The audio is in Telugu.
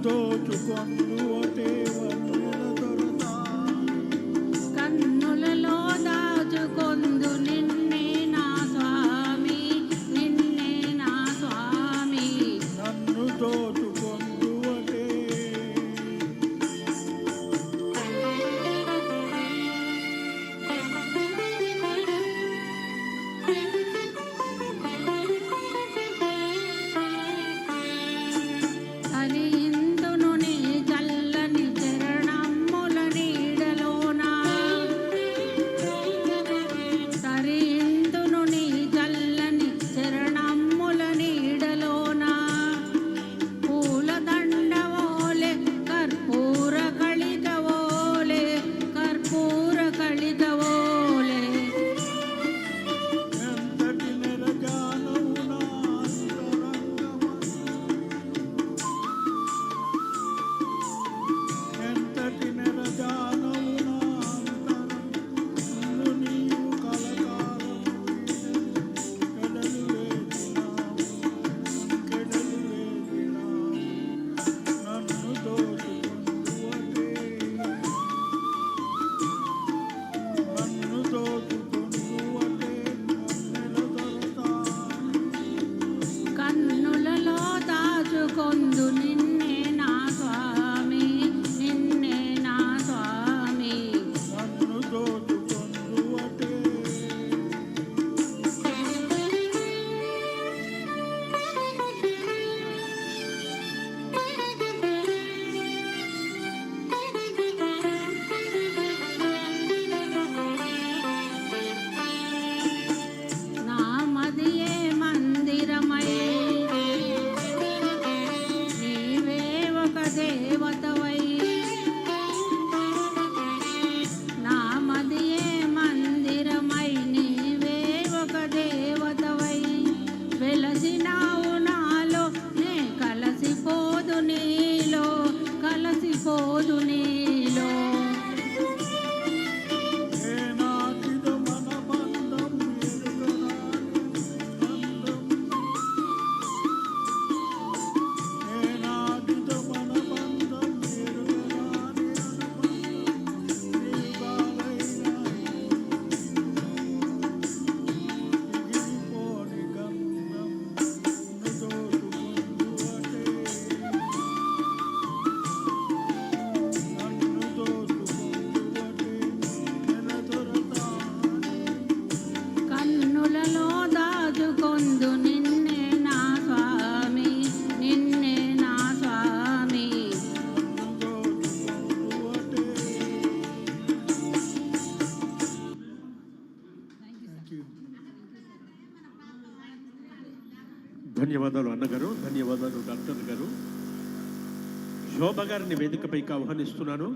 దోచుకొందువటే వన్నెల దొరత కన్నులలో దాచుకొందు నిన్నే నా స్వామి నిన్నే నా స్వామి నన్ను దోచుకొందువటే హరిందును నీ చల్లని చరణమ్ముల నీడలోన హరిందును నీ చల్లని చరణమ్ముల నీడలోన పూలదండవోలే కర్పూర కళికవోలే కర్పూర కళికవోలే ఎంతటి నెరజానవు నా ఎంతటి నెరజానవు నా అంతరంగము నీవు కలకాలము కెడలు వేసినావు నన్ను దోచుకొందువటే నన్ను దోచుకొందువటే వన్నెల దొరత కన్నులలో దాచుకొందు నిన్నే నా స్వామి నిన్నే నా స్వామి నన్ను దోచుకొందువటే నా మదియే మందిరమై నీవే ఒక దేవతవై నా మదియే మందిరమై నీవే ఒక దేవతవై వెలసినావు నాలో నే కలసిపోదు నీలో కలసిపోదు నీలో ఏనాటిదో మన బంధం ఏనాటిదో మన బంధం ఎరుగరాని అనుబంధం నీవాలైనా ఎగిరిపోని గంధం నన్ను దోచుకొందువటే నన్ను దోచుకొందువటే నెలదొరత కన్నులలో దాచుకొందు నిన్నే నా స్వామి నిన్నే నా స్వామి నన్ను దోచుకొందువటే. ధన్యవాదాలు అన్నగారు, ధన్యవాదాలు డాక్టర్ గారు. శోభ గారిని వేదికపైకి ఆహ్వానిస్తున్నాను.